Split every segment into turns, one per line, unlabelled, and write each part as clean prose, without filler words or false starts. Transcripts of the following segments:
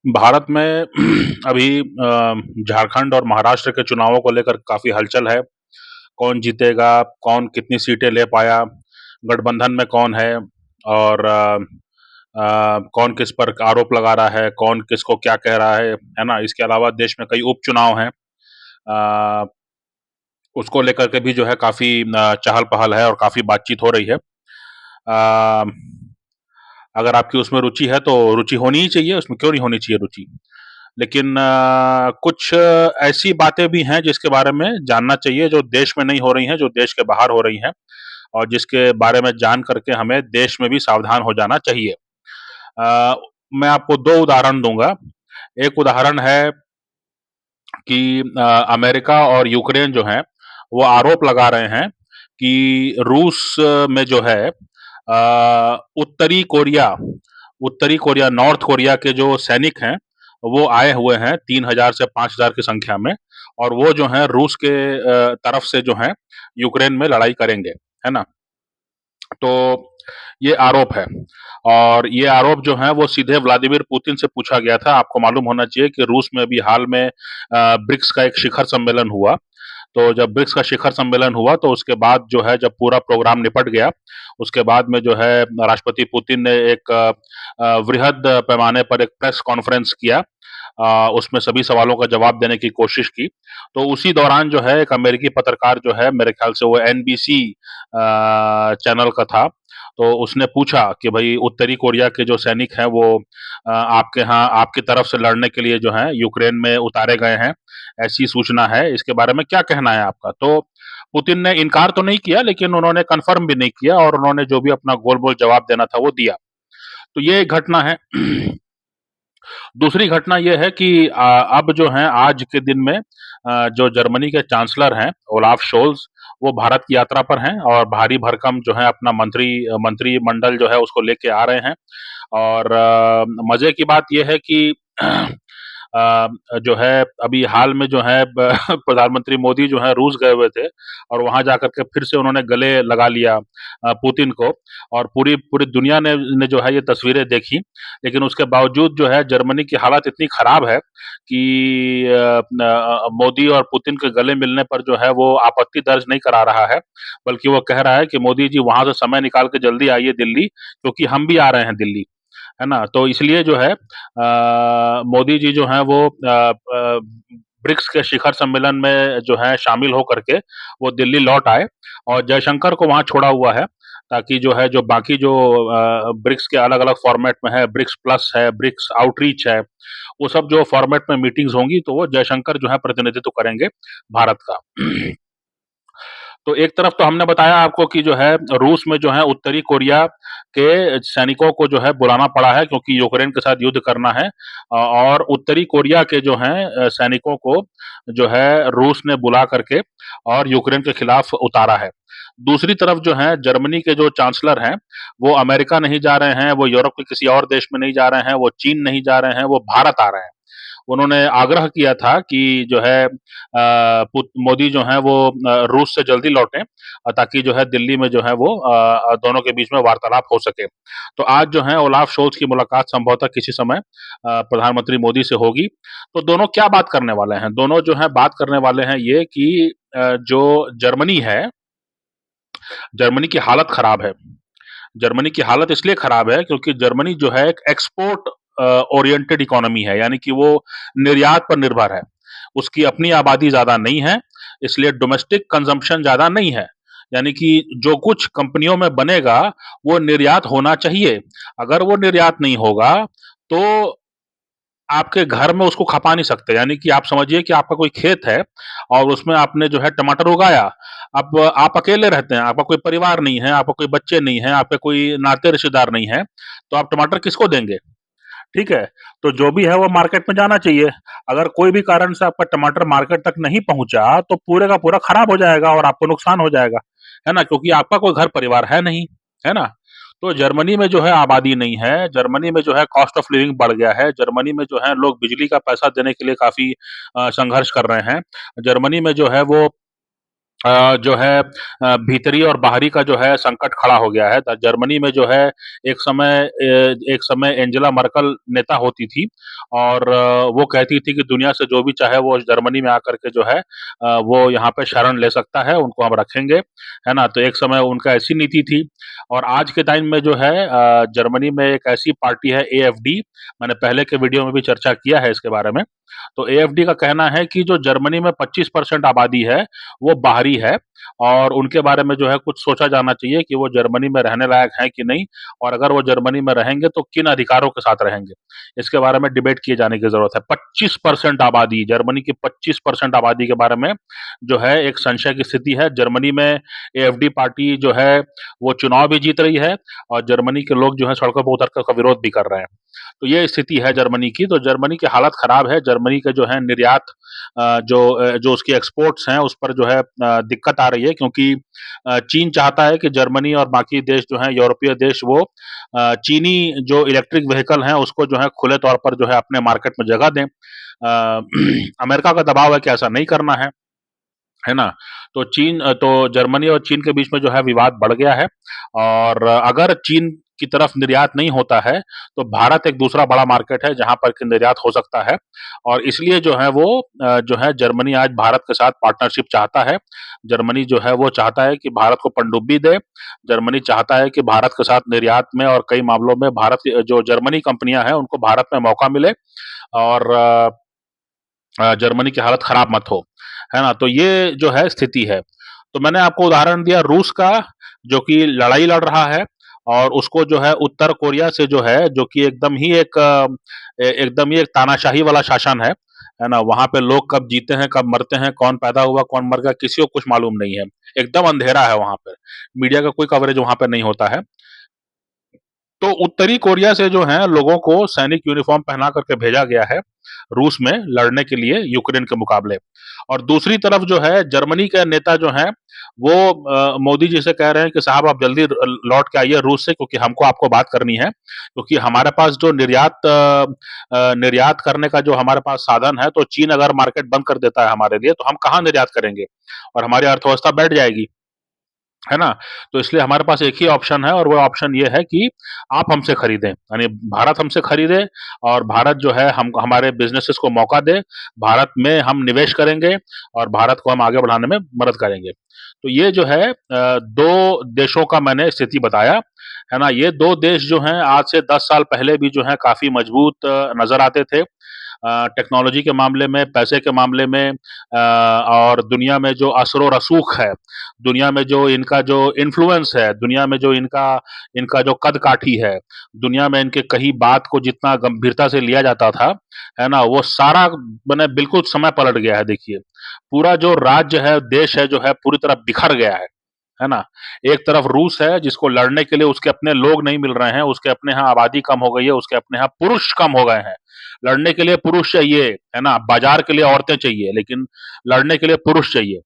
भारत में अभी झारखंड और महाराष्ट्र के चुनावों को लेकर काफ़ी हलचल है। कौन जीतेगा, कौन कितनी सीटें ले पाया, गठबंधन में कौन है और कौन किस पर आरोप लगा रहा है, कौन किसको क्या कह रहा है ना? इसके अलावा देश में कई उपचुनाव हैं। अ, उसको लेकर के भी जो है काफ़ी चहल-पहल है और काफ़ी बातचीत हो रही है। अगर आपकी उसमें रुचि है तो रुचि होनी ही चाहिए, उसमें क्यों नहीं होनी चाहिए रुचि? लेकिन कुछ ऐसी बातें भी हैं जिसके बारे में जानना चाहिए जो देश में नहीं हो रही हैं, जो देश के बाहर हो रही हैं और जिसके बारे में जान करके हमें देश में भी सावधान हो जाना चाहिए। अ, मैं आपको 2 उदाहरण दूँगा। एक उदाहरण है कि अमेरिका और यूक्रेन जो हैं, वो आरोप लगा रहे हैं कि रूस में जो है उत्तरी कोरिया नॉर्थ कोरिया के जो सैनिक हैं, वो आए हुए हैं 3000 से 5000 की संख्या में और वो जो हैं रूस के तरफ से जो हैं यूक्रेन में लड़ाई करेंगे, है ना? तो ये आरोप है और ये आरोप जो है वो सीधे व्लादिमीर पुतिन से पूछा गया था। आपको मालूम होना चाहिए कि रूस में अभी हाल में ब्रिक्स का एक शिखर सम्मेलन हुआ। तो जब ब्रिक्स का शिखर सम्मेलन हुआ तो उसके बाद जो है जब पूरा प्रोग्राम निपट गया, उसके बाद में जो है राष्ट्रपति पुतिन ने एक वृहद पैमाने पर एक प्रेस कॉन्फ्रेंस किया। उसमें सभी सवालों का जवाब देने की कोशिश की। तो उसी दौरान जो है एक अमेरिकी पत्रकार जो है मेरे ख्याल से वो एनबीसी चैनल का था। तो उसने पूछा कि भई उत्तरी कोरिया के जो सैनिक हैं वो आपके यहाँ आपकी तरफ से लड़ने के लिए जो हैं यूक्रेन में उतारे गए हैं, ऐसी सूचना है, इसके बारे में क्या कहना है आपका? तो पुतिन ने इनकार तो नहीं किया लेकिन उन्होंने कन्फर्म भी नहीं किया और उन्होंने जो भी अपना गोल-मोल जवाब देना था वो दिया। तो ये एक घटना है। दूसरी घटना ये है कि अब जो है आज के दिन में जो जर्मनी के चांसलर हैं ओलाफ शोल्ज़ वो भारत की यात्रा पर हैं और भारी भरकम जो है अपना मंत्रिमंडल जो है उसको लेके आ रहे हैं और मज़े की बात ये है कि जो है अभी हाल में जो है प्रधानमंत्री मोदी जो है रूस गए हुए थे और वहाँ जाकर के फिर से उन्होंने गले लगा लिया पुतिन को और पूरी पूरी दुनिया ने जो है ये तस्वीरें देखी। लेकिन उसके बावजूद जो है जर्मनी की हालत इतनी खराब है कि मोदी और पुतिन के गले मिलने पर जो है वो आपत्ति दर्ज नहीं करा रहा है, बल्कि वो कह रहा है कि मोदी जी वहाँ से समय निकाल के जल्दी आइए दिल्ली क्योंकि हम भी आ रहे हैं दिल्ली, है ना? तो इसलिए जो है मोदी जी जो हैं वो ब्रिक्स के शिखर सम्मेलन में जो है शामिल होकर के वो दिल्ली लौट आए और जयशंकर को वहाँ छोड़ा हुआ है, ताकि जो है जो बाकी जो ब्रिक्स के अलग-अलग फॉर्मेट में है, ब्रिक्स प्लस है, ब्रिक्स आउटरीच है, वो सब जो फॉर्मेट में मीटिंग्स होंगी तो वो जयशंकर जो है प्रतिनिधित्व करेंगे भारत का। तो एक तरफ तो हमने बताया आपको कि जो है रूस में जो है उत्तरी कोरिया के सैनिकों को जो है बुलाना पड़ा है क्योंकि यूक्रेन के साथ युद्ध करना है और उत्तरी कोरिया के जो हैं सैनिकों को जो है रूस ने बुला करके और यूक्रेन के खिलाफ उतारा है। दूसरी तरफ जो है जर्मनी के जो चांसलर हैं, वो अमेरिका नहीं जा रहे हैं, वो यूरोप के किसी और देश में नहीं जा रहे हैं, वो चीन नहीं जा रहे हैं, वो भारत आ रहे हैं। उन्होंने आग्रह किया था कि जो है मोदी जो हैं वो रूस से जल्दी लौटें ताकि जो है दिल्ली में जो है वो दोनों के बीच में वार्तालाप हो सके। तो आज जो है ओलाफ शोल्ज़ की मुलाकात संभवतः किसी समय प्रधानमंत्री मोदी से होगी। तो दोनों क्या बात करने वाले हैं? दोनों जो है बात करने वाले हैं ये कि जो जर्मनी है, जर्मनी की हालत खराब है। जर्मनी की हालत इसलिए खराब है क्योंकि जर्मनी जो है एक एक्सपोर्ट ओरिएंटेड इकोनॉमी है, यानी कि वो निर्यात पर निर्भर है। उसकी अपनी आबादी ज़्यादा नहीं है, इसलिए डोमेस्टिक कंज़म्पशन ज़्यादा नहीं है। यानी कि जो कुछ कंपनियों में बनेगा, वो निर्यात होना चाहिए। अगर वो निर्यात नहीं होगा, तो आपके घर में उसको खपा नहीं सकते। यानी कि आप समझिए कि आपका कोई खेत है और उसमें आपने जो है टमाटर उगाया। अब आप अकेले रहते हैं, आपका कोई परिवार नहीं है, आपके कोई बच्चे नहीं हैं, आपके कोई नाते रिश्तेदार नहीं हैं, तो आप टमाटर किसको देंगे? ठीक है? तो जो भी है वो मार्केट में जाना चाहिए। अगर कोई भी कारण से आपका टमाटर मार्केट तक नहीं पहुँचा, तो पूरे का पूरा खराब हो जाएगा और आपको नुकसान हो जाएगा, है ना? क्योंकि आपका कोई घर परिवार है नहीं, है ना? तो जर्मनी में जो है आबादी नहीं है, जर्मनी में जो है कॉस्ट ऑफ लिविंग बढ़ गया है, जर्मनी में जो है लोग बिजली का पैसा देने के लिए काफ़ी संघर्ष कर रहे हैं। जर्मनी में जो है वो जो है भीतरी और बाहरी का जो है संकट खड़ा हो गया है। जर्मनी में जो है एक समय एंजेला मर्केल नेता होती थी और वो कहती थी कि दुनिया से जो भी चाहे वो जर्मनी में आकर के जो है वो यहाँ पे शरण ले सकता है, उनको हम रखेंगे, है ना? तो एक समय उनका ऐसी नीति थी और आज के टाइम में जो है जर्मनी में एक ऐसी पार्टी है एएफडी, मैंने पहले के वीडियो में भी चर्चा किया है इसके बारे में। तो एएफडी का कहना है कि जो जर्मनी में 25% आबादी है वो बाहरी है और उनके बारे में जो है कुछ सोचा जाना चाहिए कि वो जर्मनी में रहने लायक हैं कि नहीं और अगर वो जर्मनी में रहेंगे तो किन अधिकारों के साथ रहेंगे, इसके बारे में डिबेट किए जाने की जरूरत है। 25% आबादी, जर्मनी की 25% आबादी के बारे में जो है एक संशय की स्थिति है। जर्मनी में एएफडी पार्टी जो है वो चुनाव भी जीत रही है और जर्मनी के लोग जो है सड़कों पर उतर कर उसका विरोध भी कर रहे हैं। तो ये स्थिति है जर्मनी की। तो जर्मनी की हालत खराब है। जर्मनी के जो है निर्यात जो उसकी एक्सपोर्ट्स हैं उस पर जो है दिक्कत आ रही है क्योंकि चीन चाहता है कि जर्मनी और बाकी देश जो हैं यूरोपीय देश वो चीनी जो इलेक्ट्रिक व्हीकल हैं उसको जो है खुले तौर पर जो है अपने मार्केट में जगह दें। अमेरिका का दबाव है कि ऐसा नहीं करना है ना? तो जर्मनी और चीन के बीच में जो है विवाद बढ़ गया है और अगर चीन की तरफ निर्यात नहीं होता है, तो भारत एक दूसरा बड़ा मार्केट है जहाँ पर कि निर्यात हो सकता है और इसलिए जो है वो जो है जर्मनी आज भारत के साथ पार्टनरशिप चाहता है। जर्मनी जो है वो चाहता है कि भारत को पनडुब्बी दे। जर्मनी चाहता है कि भारत के साथ निर्यात में और कई मामलों में भारत की जो जर्मनी कंपनियाँ हैं उनको भारत में मौका मिले और जर्मनी की हालत खराब मत हो, है ना? तो ये जो है स्थिति है। तो मैंने आपको उदाहरण दिया रूस का, जो कि लड़ाई लड़ रहा है और उसको जो है उत्तर कोरिया से जो है, जो कि एकदम ही एक तानाशाही वाला शासन है ना? वहाँ पे लोग कब जीते हैं, कब मरते हैं, कौन पैदा हुआ, कौन मर गया, किसी को कुछ मालूम नहीं है। एकदम अंधेरा है वहाँ पे। मीडिया का कोई कवरेज वहाँ पे नहीं होता है। तो उत्तरी कोरिया से जो है लोगों को सैनिक यूनिफॉर्म पहना करके भेजा गया है रूस में लड़ने के लिए यूक्रेन के मुकाबले और दूसरी तरफ जो है जर्मनी के नेता जो हैं वो मोदी जी से कह रहे हैं कि साहब आप जल्दी लौट के आइए रूस से क्योंकि हमको आपको बात करनी है क्योंकि हमारे पास जो निर्यात करने का जो हमारे पास साधन है तो चीन अगर मार्केट बंद कर देता है हमारे लिए तो हम कहाँ निर्यात करेंगे और हमारी अर्थव्यवस्था बैठ जाएगी, है ना? तो इसलिए हमारे पास एक ही ऑप्शन है और वो ऑप्शन ये है कि आप हमसे खरीदें, यानी भारत हमसे खरीदे और भारत जो है हम हमारे बिज़नेसेस को मौका दे, भारत में हम निवेश करेंगे और भारत को हम आगे बढ़ाने में मदद करेंगे। तो ये जो है 2 देशों का मैंने स्थिति बताया, है ना? ये 2 देश जो हैं आज से 10 साल पहले भी जो हैं काफ़ी मजबूत नज़र आते थे। टेक्नोलॉजी के मामले में, पैसे के मामले में और दुनिया में जो असर और रसूख है, दुनिया में जो इनका जो इन्फ्लुएंस है, दुनिया में जो इनका इनका जो कद-काठी है, दुनिया में इनके कही बात को जितना गंभीरता से लिया जाता था, है ना? वो सारा मने बिल्कुल समय पलट गया है देखिए। पूरा जो राज्य है, देश है जो है पूरी तरह बिखर गया है ना? एक तरफ रूस है जिसको लड़ने के लिए उसके अपने लोग नहीं मिल रहे हैं, उसके अपने यहाँ आबादी कम हो गई है, उसके अपने यहाँ पुरुष कम हो गए हैं। लड़ने के लिए पुरुष चाहिए, है ना? बाजार के लिए औरतें चाहिए, लेकिन लड़ने के लिए पुरुष चाहिए।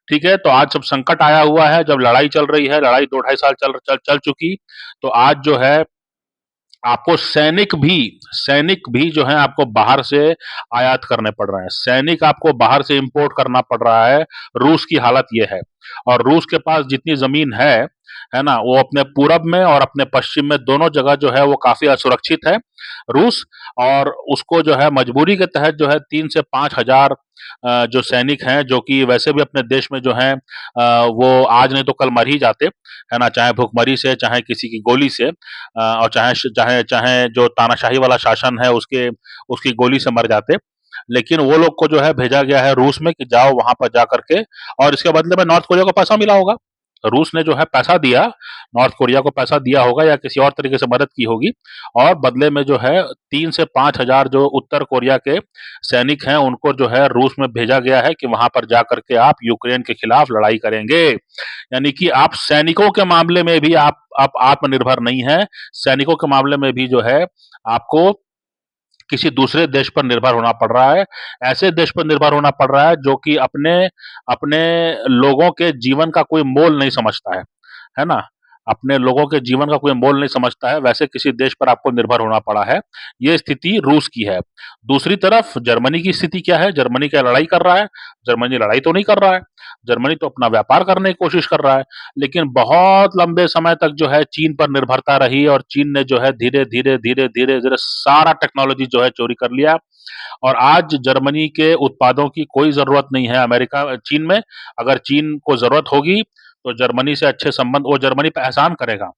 ठीक है? तो आज जब संकट आया हुआ है, जब लड़ाई चल रही है, लड़ाई 2 ढाई साल चल चल चल चुकी, तो आज जो है आपको सैनिक भी जो है आपको बाहर से आयात करने पड़ रहे हैं। सैनिक आपको बाहर से इंपोर्ट करना पड़ रहा है। रूस की हालत ये है और रूस के पास जितनी ज़मीन है ना? वो अपने पूरब में और अपने पश्चिम में दोनों जगह जो है वो काफ़ी असुरक्षित है रूस और उसको जो है मजबूरी के तहत जो है 3 से 5 हज़ार जो सैनिक हैं जो कि वैसे भी अपने देश में जो हैं वो आज नहीं तो कल मर ही जाते, है ना? चाहे भुखमरी से, चाहे किसी की गोली से और चाहे चाहे जो तानाशाही वाला शासन है उसकी गोली से मर जाते। लेकिन वो लोग को जो है भेजा गया है रूस में कि जाओ वहाँ पर जा करके और इसके बदले में नॉर्थ कोरिया को पैसा मिला होगा। रूस ने जो है पैसा दिया, नॉर्थ कोरिया को पैसा दिया होगा या किसी और तरीके से मदद की होगी और बदले में जो है 3 से 5 हज़ार जो उत्तर कोरिया के सैनिक हैं उनको जो है रूस में भेजा गया है कि वहाँ पर जा कर के आप यूक्रेन के खिलाफ लड़ाई करेंगे। यानी कि आप सैनिकों के मामले में भी आप आत्मनिर्भर नहीं हैं, सैनिकों के मामले में भी जो है आपको किसी दूसरे देश पर निर्भर होना पड़ रहा है। ऐसे देश पर निर्भर होना पड़ रहा है जो कि अपने अपने लोगों के जीवन का कोई मोल नहीं समझता है ना? अपने लोगों के जीवन का कोई मोल नहीं समझता है, वैसे किसी देश पर आपको निर्भर होना पड़ा है। ये स्थिति रूस की है। दूसरी तरफ जर्मनी की स्थिति क्या है? जर्मनी क्या लड़ाई कर रहा है? जर्मनी लड़ाई तो नहीं कर रहा है। जर्मनी तो अपना व्यापार करने की कोशिश कर रहा है। लेकिन बहुत लंबे समय तक जो है चीन पर निर्भरता रही और चीन ने जो है धीरे-धीरे, धीरे-धीरे, धीरे सारा टेक्नोलॉजी जो है चोरी कर लिया और आज जर्मनी के उत्पादों की कोई ज़रूरत नहीं है चीन में। अगर चीन को ज़रूरत होगी, तो जर्मनी से अच्छे संबंध वो जर्मनी पे एहसान करेगा।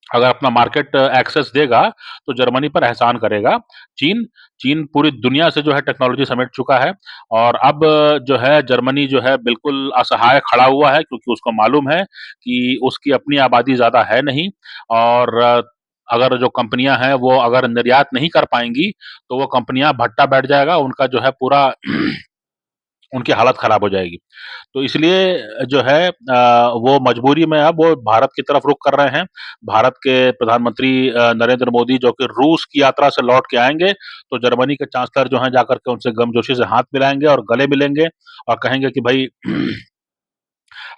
अगर अपना मार्केट एक्सेस देगा, तो जर्मनी पर एहसान करेगा चीन। चीन पूरी दुनिया से जो है टेक्नोलॉजी समेट चुका है और अब जो है जर्मनी जो है बिल्कुल असहाय खड़ा हुआ है क्योंकि उसको मालूम है कि उसकी अपनी आबादी ज़्यादा है नहीं और अगर जो कंपनियाँ हैं वो अगर निर्यात नहीं कर पाएँगी, तो वो कंपनियाँ भट्टा बैठ जाएगा, उनका जो है पूरा उनकी हालत खराब हो जाएगी। तो इसलिए जो है वो मजबूरी में अब वो भारत की तरफ रुख कर रहे हैं। भारत के प्रधानमंत्री नरेंद्र मोदी जो कि रूस की यात्रा से लौट के आएँगे, तो जर्मनी के चांसलर जो हैं जाकर के उनसे गर्मजोशी से हाथ मिलाएँगे और गले मिलेंगे और कहेंगे कि भई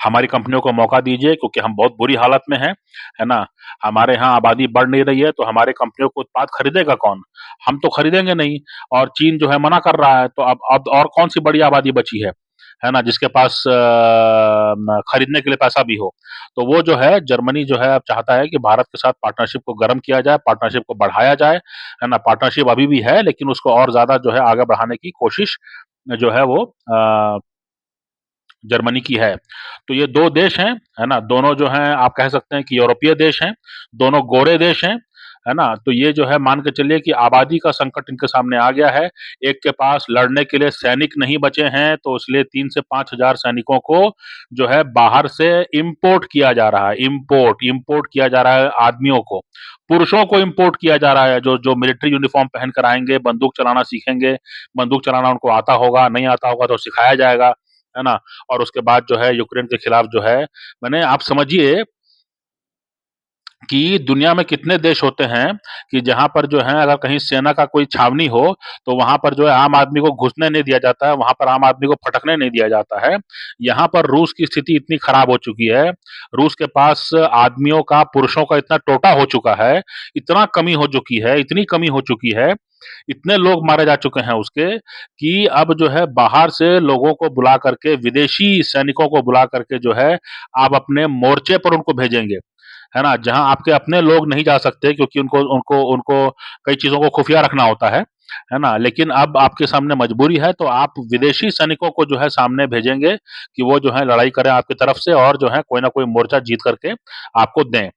हमारी कंपनियों को मौका दीजिए क्योंकि हम बहुत बुरी हालत में हैं, है ना? हमारे यहाँ आबादी बढ़ नहीं रही है, तो हमारे कंपनियों को उत्पाद खरीदेगा कौन? हम तो खरीदेंगे नहीं और चीन जो है मना कर रहा है, तो अब और कौन-सी बड़ी आबादी बची है ना? जिसके पास खरीदने के लिए पैसा भी हो। तो वो जो है जर्मनी जो है अब चाहता है कि भारत के साथ पार्टनरशिप को गर्म किया जाए, पार्टनरशिप को बढ़ाया जाए, है ना? पार्टनरशिप अभी भी है लेकिन उसको और ज़्यादा जो है आगे बढ़ाने की कोशिश जो है वो जर्मनी की है। तो ये 2 देश हैं, है ना? दोनों जो हैं आप कह सकते हैं कि यूरोपीय देश हैं, दोनों गोरे देश हैं, है ना? तो ये जो है मान के चलिए कि आबादी का संकट इनके सामने आ गया है। एक के पास लड़ने के लिए सैनिक नहीं बचे हैं, तो इसलिए 3 से 5,000 सैनिकों को जो है बाहर से इम्पोर्ट किया जा रहा है। इम्पोर्ट किया जा रहा है आदमियों को। पुरुषों को इम्पोर्ट किया जा रहा है, जो मिलिट्री यूनिफ़ॉर्म पहन कर आएँगे, बंदूक चलाना सीखेंगे, बंदूक चलाना उनको आता होगा, नहीं आता होगा तो सिखाया जाएगा, है ना? और उसके बाद जो है यूक्रेन के खिलाफ जो है माने आप समझिए कि दुनिया में कितने देश होते हैं कि जहाँ पर जो है अगर कहीं सेना का कोई छावनी हो, तो वहाँ पर जो है आम आदमी को घुसने नहीं दिया जाता है, वहाँ पर आम आदमी को फटकने नहीं दिया जाता है। यहाँ पर रूस की स्थिति इतनी खराब हो चुकी है, रूस के पास आदमियों का, पुरुषों का इतना टोटा हो चुका है, इतना कमी हो चुकी है, इतनी कमी हो चुकी है, इतने लोग मारे जा चुके हैं उसके कि अब जो है बाहर से लोगों को बुला करके, विदेशी सैनिकों को बुला करके जो है, आप अपने मोर्चे पर उनको भेजेंगे। है ना? जहाँ आपके अपने लोग नहीं जा सकते क्योंकि उनको उनको उनको कई चीज़ों को खुफिया रखना होता है ना? लेकिन अब आपके सामने मजबूरी है तो आप विदेशी सैनिकों को जो है सामने भेजेंगे कि वो जो है लड़ाई करें आपकी तरफ से और जो है कोई ना कोई मोर्चा जीत करके आपको दें।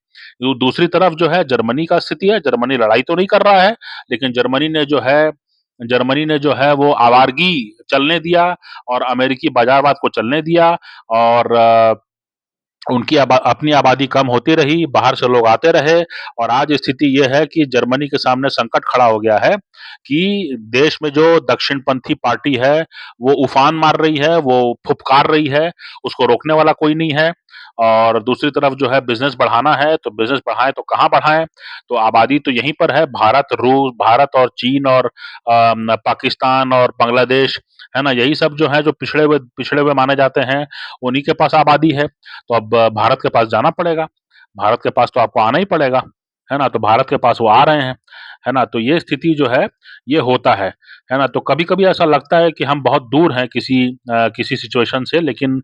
दूसरी तरफ जो है जर्मनी का स्थिति है, जर्मनी लड़ाई तो नहीं कर रहा है, लेकिन जर्मनी ने जो है वो आवारगी चलने दिया और अमेरिकी बाज़ारवाद को चलने दिया और उनकी अपनी आबादी कम होती रही, बाहर से लोग आते रहे और आज स्थिति ये है कि जर्मनी के सामने संकट खड़ा हो गया है कि देश में जो दक्षिणपंथी पार्टी है, वो उफान मार रही है, वो फुफकार रही है, उसको रोकने वाला कोई नहीं है और दूसरी तरफ जो है बिज़नेस बढ़ाना है, तो बिज़नेस बढ़ाएँ तो कहाँ बढ़ाएँ? तो आबादी तो यहीं पर है, भारत और चीन और पाकिस्तान और बांग्लादेश, है ना? यही सब जो है जो पिछड़े हुए माने जाते हैं, उन्हीं के पास आबादी है। तो अब भारत के पास जाना पड़ेगा। भारत के पास तो आपको आना ही पड़ेगा, है ना? तो भारत के पास वो आ रहे हैं, है ना? तो ये स्थिति जो है, ये होता है ना? तो कभी-कभी ऐसा लगता है कि हम बहुत दूर हैं किसी सिचुएशन से लेकिन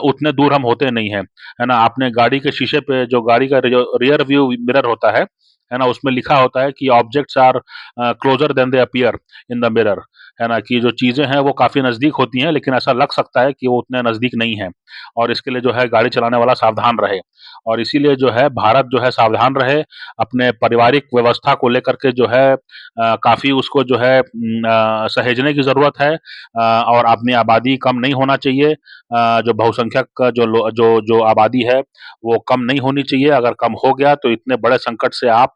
उतने दूर हम होते नहीं हैं, है ना? आपने गाड़ी के शीशे पे जो गाड़ी का जो रियर व्यू मिरर होता है ना? उसमें लिखा होता है कि objects are closer than they appear in the mirror, है ना? कि जो चीज़ें हैं वो काफ़ी नज़दीक होती हैं लेकिन ऐसा लग सकता है कि वो उतने नज़दीक नहीं हैं और इसके लिए जो है गाड़ी चलाने वाला सावधान रहे और इसीलिए जो है भारत जो है सावधान रहे, अपने पारिवारिक व्यवस्था को लेकर के जो है काफ़ी उसको जो है सहेजने की ज़रूरत है और अपनी आबादी कम नहीं होना चाहिए। जो बहुसंख्यक का जो आबादी है, वो कम नहीं होनी चाहिए, अगर कम हो गया तो इतने बड़े संकट से आप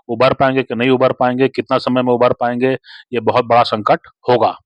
उबर पाएँगे कि नहीं उबर पाएँगे, कितना समय में उबर पाएँगे, ये बहुत बड़ा संकट होगा।